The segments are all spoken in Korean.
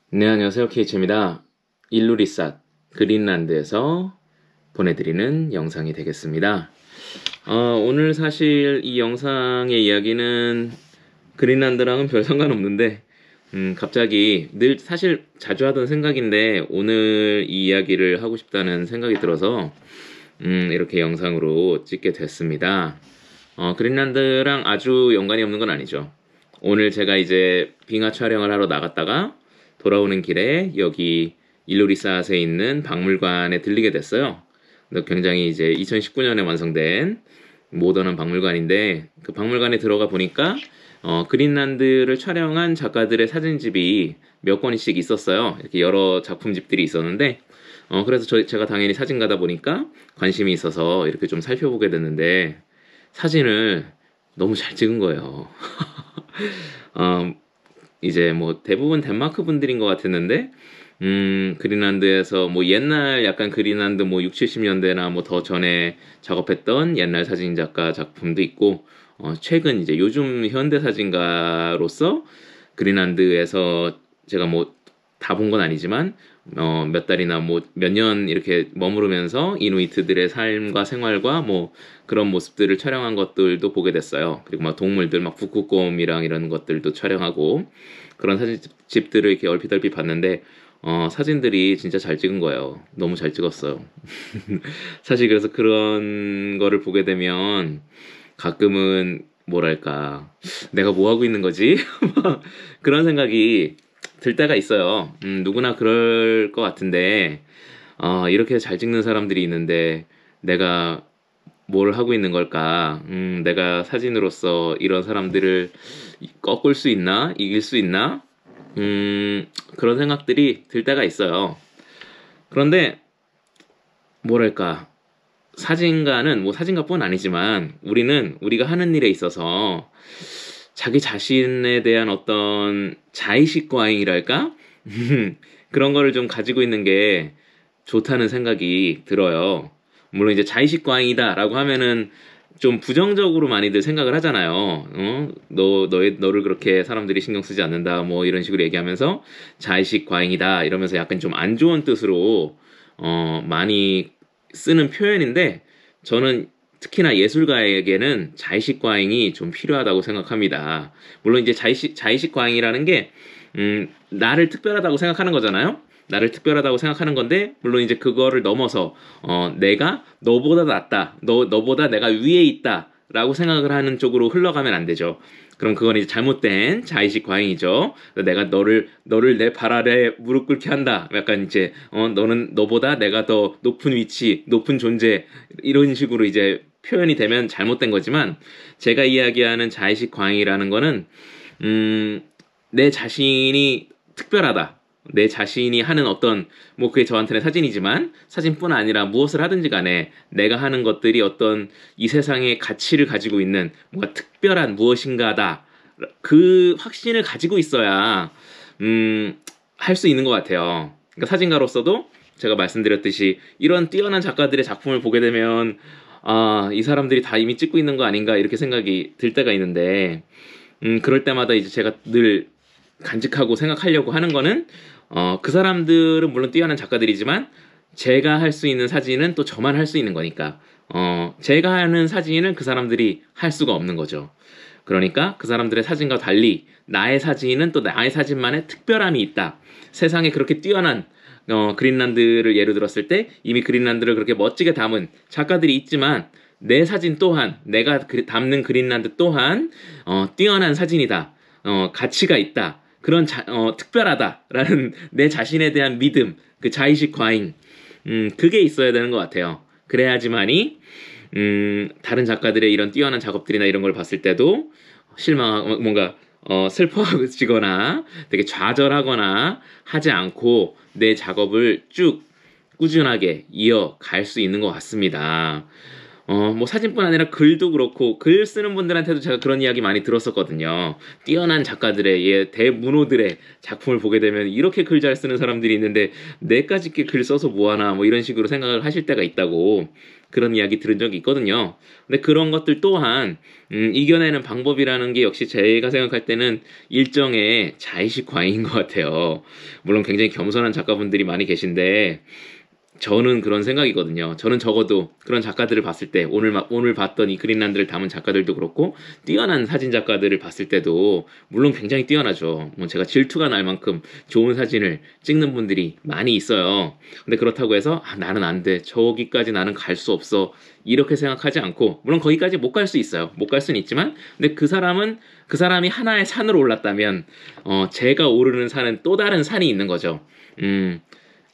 네, 안녕하세요. 케이츠입니다. 일루리삿, 그린란드에서 보내드리는 영상이 되겠습니다. 오늘 사실 이 영상의 이야기는 그린란드랑은 별 상관없는데, 갑자기 늘 사실 자주 하던 생각인데, 오늘 이 이야기를 하고 싶다는 생각이 들어서, 이렇게 영상으로 찍게 됐습니다. 그린란드랑 아주 연관이 없는 건 아니죠. 오늘 제가 이제 빙하 촬영을 하러 나갔다가 돌아오는 길에 여기 일루리삿에 있는 박물관에 들리게 됐어요. 굉장히 이제 2019년에 완성된 모던한 박물관인데 그 박물관에 들어가 보니까 그린란드를 촬영한 작가들의 사진집이 몇 권씩 있었어요. 이렇게 여러 작품집들이 있었는데 그래서 제가 당연히 사진가다 보니까 관심이 있어서 이렇게 좀 살펴보게 됐는데 사진을 너무 잘 찍은 거예요. 어, 이제 뭐 대부분 덴마크 분들인 것 같았는데, 그린란드에서 뭐 옛날 약간 그린란드 뭐 6, 70년대나 뭐 더 전에 작업했던 옛날 사진 작가 작품도 있고, 최근 이제 요즘 현대 사진가로서 그린란드에서 제가 뭐 다 본 건 아니지만, 몇 달이나 뭐 몇 년 이렇게 머무르면서 이누이트들의 삶과 생활과 뭐 그런 모습들을 촬영한 것들도 보게 됐어요. 그리고 막 동물들 막 북극곰이랑 이런 것들도 촬영하고 그런 사진집들을 이렇게 얼핏얼핏 봤는데 사진들이 진짜 잘 찍은 거예요. 너무 잘 찍었어요. 사실 그래서 그런 거를 보게 되면 가끔은 뭐랄까 내가 뭐 하고 있는 거지? 그런 생각이 들 때가 있어요. 누구나 그럴 것 같은데 이렇게 잘 찍는 사람들이 있는데 내가 뭘 하고 있는 걸까? 내가 사진으로서 이런 사람들을 꺾을 수 있나? 이길 수 있나? 그런 생각들이 들 때가 있어요. 그런데 뭐랄까 사진가는 뭐 사진가뿐 아니지만 우리는 우리가 하는 일에 있어서 자기 자신에 대한 어떤 자의식 과잉이랄까? 그런 거를 좀 가지고 있는 게 좋다는 생각이 들어요. 물론 이제 자의식 과잉이다라고 하면은 좀 부정적으로 많이들 생각을 하잖아요. 너를 그렇게 사람들이 신경 쓰지 않는다. 뭐 이런 식으로 얘기하면서 자의식 과잉이다. 이러면서 약간 좀 안 좋은 뜻으로, 많이 쓰는 표현인데 저는 특히나 예술가에게는 자의식 과잉이 좀 필요하다고 생각합니다. 물론 이제 자의식 과잉이라는 게, 나를 특별하다고 생각하는 거잖아요? 나를 특별하다고 생각하는 건데, 물론 이제 그거를 넘어서, 내가 너보다 낫다. 너보다 내가 위에 있다. 라고 생각을 하는 쪽으로 흘러가면 안 되죠. 그럼 그건 이제 잘못된 자의식 과잉이죠. 내가 너를 내 발 아래 무릎 꿇게 한다. 약간 이제, 너는 너보다 내가 더 높은 위치, 높은 존재, 이런 식으로 이제 표현이 되면 잘못된 거지만, 제가 이야기하는 자의식 과잉이라는 거는, 음, 내 자신이 특별하다. 내 자신이 하는 어떤, 뭐 그게 저한테는 사진이지만, 사진뿐 아니라 무엇을 하든지 간에 내가 하는 것들이 어떤 이 세상의 가치를 가지고 있는 뭔가 특별한 무엇인가다. 그 확신을 가지고 있어야, 할 수 있는 것 같아요. 그러니까 사진가로서도 제가 말씀드렸듯이 이런 뛰어난 작가들의 작품을 보게 되면, 이 사람들이 다 이미 찍고 있는 거 아닌가 이렇게 생각이 들 때가 있는데, 그럴 때마다 이제 제가 늘 간직하고 생각하려고 하는 거는 그 사람들은 물론 뛰어난 작가들이지만 제가 할 수 있는 사진은 또 저만 할 수 있는 거니까 제가 하는 사진은 그 사람들이 할 수가 없는 거죠. 그러니까 그 사람들의 사진과 달리 나의 사진은 또 나의 사진만의 특별함이 있다. 세상에 그렇게 뛰어난 그린란드를 예로 들었을 때 이미 그린란드를 그렇게 멋지게 담은 작가들이 있지만 내 사진 또한 내가 담는 그린란드 또한 뛰어난 사진이다. 가치가 있다. 그런 특별하다라는 내 자신에 대한 믿음, 그 자의식 과잉, 그게 있어야 되는 것 같아요. 그래야지만이 다른 작가들의 이런 뛰어난 작업들이나 이런 걸 봤을 때도 실망하고 뭔가 슬퍼지거나 되게 좌절하거나 하지 않고 내 작업을 쭉 꾸준하게 이어갈 수 있는 것 같습니다. 뭐 사진뿐 아니라 글도 그렇고 글 쓰는 분들한테도 제가 그런 이야기 많이 들었었거든요. 뛰어난 작가들의 대문호들의 작품을 보게 되면 이렇게 글 잘 쓰는 사람들이 있는데 내까지 글 써서 뭐하나 뭐 이런 식으로 생각을 하실 때가 있다고 그런 이야기 들은 적이 있거든요. 근데 그런 것들 또한 이겨내는 방법이라는 게 역시 제가 생각할 때는 일정의 자의식 과잉인 것 같아요. 물론 굉장히 겸손한 작가분들이 많이 계신데 저는 그런 생각이거든요. 저는 적어도 그런 작가들을 봤을 때 오늘 봤던 이 그린란드를 담은 작가들도 그렇고 뛰어난 사진 작가들을 봤을 때도 물론 굉장히 뛰어나죠. 뭐 제가 질투가 날 만큼 좋은 사진을 찍는 분들이 많이 있어요. 근데 그렇다고 해서 나는 안 돼. 저기까지 나는 갈 수 없어. 이렇게 생각하지 않고 물론 거기까지 못 갈 수 있어요. 못 갈 수는 있지만 근데 그 사람이 하나의 산으로 올랐다면 제가 오르는 산은 또 다른 산이 있는 거죠.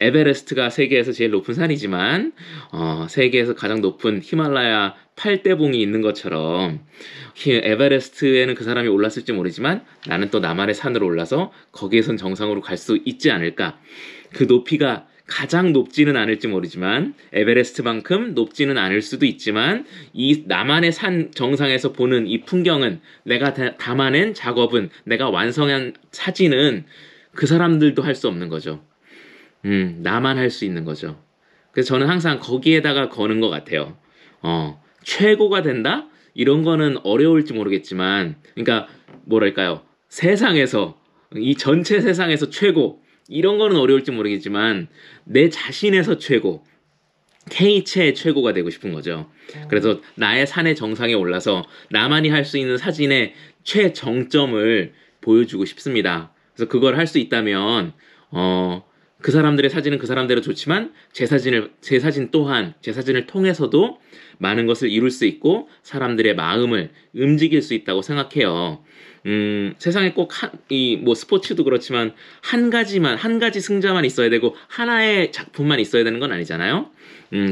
에베레스트가 세계에서 제일 높은 산이지만 세계에서 가장 높은 히말라야 8대봉이 있는 것처럼 에베레스트에는 그 사람이 올랐을지 모르지만 나는 또 나만의 산으로 올라서 거기에선 정상으로 갈 수 있지 않을까. 그 높이가 가장 높지는 않을지 모르지만 에베레스트만큼 높지는 않을 수도 있지만 이 나만의 산 정상에서 보는 이 풍경은 내가 담아낸 작업은 내가 완성한 사진은 그 사람들도 할 수 없는 거죠. 나만 할 수 있는 거죠. 그래서 저는 항상 거기에다가 거는 것 같아요. 최고가 된다? 이런 거는 어려울지 모르겠지만, 그러니까, 뭐랄까요. 세상에서, 이 전체 세상에서 최고, 이런 거는 어려울지 모르겠지만, 내 자신에서 최고, K체의 최고가 되고 싶은 거죠. 그래서 나의 산의 정상에 올라서 나만이 할 수 있는 사진의 최정점을 보여주고 싶습니다. 그래서 그걸 할 수 있다면, 그 사람들의 사진은 그 사람대로 좋지만 제 사진 또한 제 사진을 통해서도 많은 것을 이룰 수 있고 사람들의 마음을 움직일 수 있다고 생각해요. 세상에 꼭 뭐 스포츠도 그렇지만 한 가지 승자만 있어야 되고 하나의 작품만 있어야 되는 건 아니잖아요.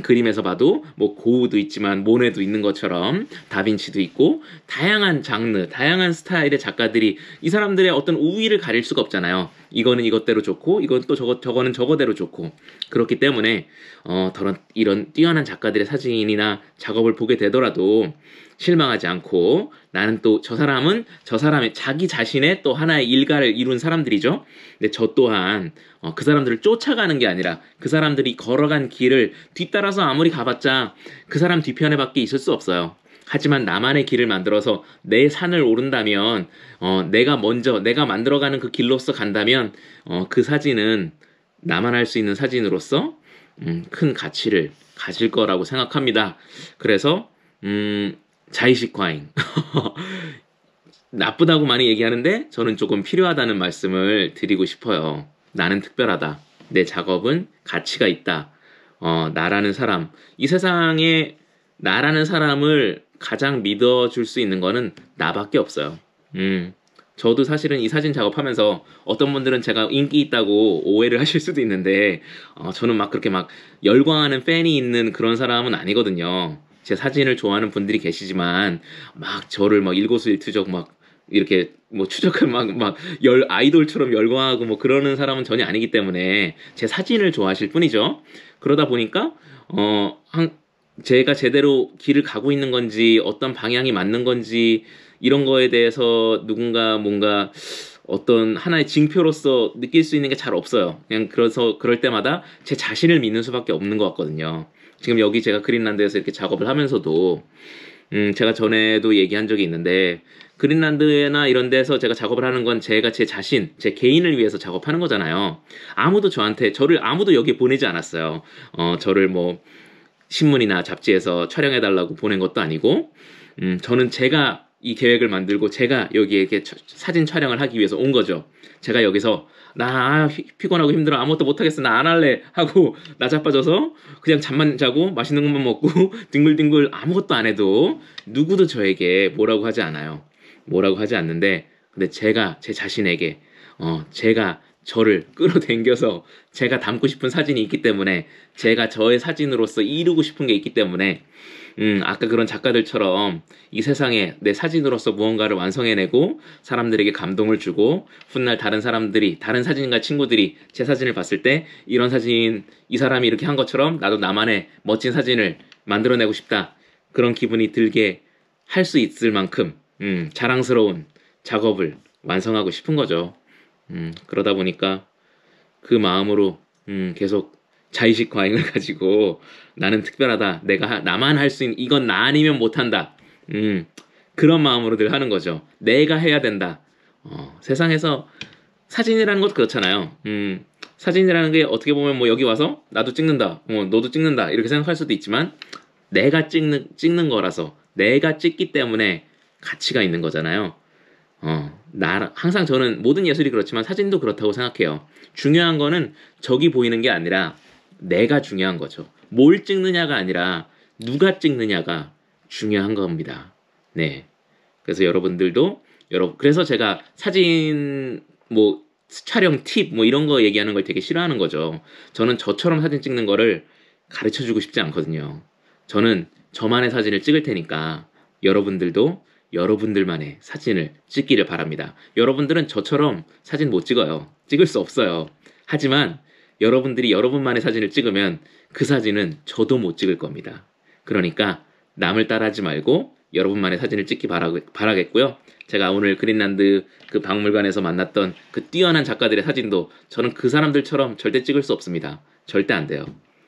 그림에서 봐도 뭐 고우도 있지만 모네도 있는 것처럼 다빈치도 있고 다양한 장르, 다양한 스타일의 작가들이 이 사람들의 어떤 우위를 가릴 수가 없잖아요. 이거는 이것대로 좋고 이건 또 저거는 저거대로 좋고 그렇기 때문에 이런 뛰어난 작가들의 사진이나 작업을 보게 되더라도 실망하지 않고 나는 또 저 사람의 자기 자신의 또 하나의 일가를 이룬 사람들이죠. 근데 저 또한 그 사람들을 쫓아가는 게 아니라 그 사람들이 걸어간 길을 뒤따라서 아무리 가봤자 그 사람 뒤편에밖에 있을 수 없어요. 하지만 나만의 길을 만들어서 내 산을 오른다면 내가 만들어가는 그 길로서 간다면 그 사진은 나만 할 수 있는 사진으로서 큰 가치를 가질 거라고 생각합니다. 그래서 자의식 과잉 나쁘다고 많이 얘기하는데 저는 조금 필요하다는 말씀을 드리고 싶어요. 나는 특별하다. 내 작업은 가치가 있다. 나라는 사람, 이 세상에 나라는 사람을 가장 믿어줄 수 있는 거는 나밖에 없어요. 저도 사실은 이 사진 작업하면서 어떤 분들은 제가 인기 있다고 오해를 하실 수도 있는데 저는 막 그렇게 막 열광하는 팬이 있는 그런 사람은 아니거든요. 제 사진을 좋아하는 분들이 계시지만 막 저를 막 일거수일투족 막 이렇게 뭐 추적을 막 아이돌처럼 열광하고 뭐 그러는 사람은 전혀 아니기 때문에 제 사진을 좋아하실 뿐이죠. 그러다 보니까 제가 제대로 길을 가고 있는 건지 어떤 방향이 맞는 건지 이런 거에 대해서 누군가 뭔가 어떤 하나의 징표로서 느낄 수 있는 게 잘 없어요. 그냥 그래서 그럴 때마다 제 자신을 믿는 수밖에 없는 것 같거든요. 지금 여기 제가 그린란드에서 이렇게 작업을 하면서도 제가 전에도 얘기한 적이 있는데 그린란드나 이런 데서 제가 작업을 하는 건 제가 제 자신, 제 개인을 위해서 작업하는 거잖아요. 아무도 여기 보내지 않았어요. 저를 뭐 신문이나 잡지에서 촬영해달라고 보낸 것도 아니고 저는 제가 이 계획을 만들고 제가 여기에 이렇게 사진 촬영을 하기 위해서 온 거죠. 제가 여기서 나 피곤하고 힘들어 아무것도 못하겠어 나 안 할래 하고 나 자빠져서 그냥 잠만 자고 맛있는 것만 먹고 뒹굴뒹굴 아무것도 안 해도 누구도 저에게 뭐라고 하지 않아요. 뭐라고 하지 않는데 근데 제가 제 자신에게 제가 저를 끌어당겨서 제가 담고 싶은 사진이 있기 때문에 제가 저의 사진으로서 이루고 싶은 게 있기 때문에 아까 그런 작가들처럼 이 세상에 내 사진으로서 무언가를 완성해내고 사람들에게 감동을 주고 훗날 다른 사진가 친구들이 제 사진을 봤을 때 이런 사진 이 사람이 이렇게 한 것처럼 나도 나만의 멋진 사진을 만들어내고 싶다. 그런 기분이 들게 할 수 있을 만큼 자랑스러운 작업을 완성하고 싶은 거죠. 그러다 보니까 그 마음으로 계속 자의식 과잉을 가지고 나는 특별하다. 나만 할 수 있는 이건 나 아니면 못한다. 그런 마음으로 늘 하는 거죠. 내가 해야 된다. 세상에서 사진이라는 것도 그렇잖아요. 사진이라는 게 어떻게 보면 뭐 여기 와서 나도 찍는다, 너도 찍는다 이렇게 생각할 수도 있지만 내가 찍는 거라서 내가 찍기 때문에 가치가 있는 거잖아요. 항상 저는 모든 예술이 그렇지만 사진도 그렇다고 생각해요. 중요한 거는 저기 보이는 게 아니라 내가 중요한 거죠. 뭘 찍느냐가 아니라 누가 찍느냐가 중요한 겁니다. 네. 그래서 여러분들도 그래서 제가 사진 뭐 촬영 팁 뭐 이런 거 얘기하는 걸 되게 싫어하는 거죠. 저는 저처럼 사진 찍는 거를 가르쳐 주고 싶지 않거든요. 저는 저만의 사진을 찍을 테니까 여러분들도 여러분들만의 사진을 찍기를 바랍니다. 여러분들은 저처럼 사진 못 찍어요. 찍을 수 없어요. 하지만 여러분들이 여러분만의 사진을 찍으면 그 사진은 저도 못 찍을 겁니다. 그러니까 남을 따라하지 말고 여러분만의 사진을 찍기 바라겠고요. 제가 오늘 그린란드 그 박물관에서 만났던 그 뛰어난 작가들의 사진도 저는 그 사람들처럼 절대 찍을 수 없습니다. 절대 안 돼요.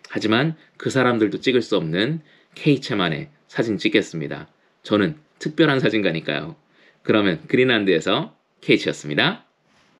하지만 그 사람들도 찍을 수 없는 K체만의 사진 찍겠습니다. 저는 특별한 사진가니까요. 그러면 그린란드에서 K치였습니다.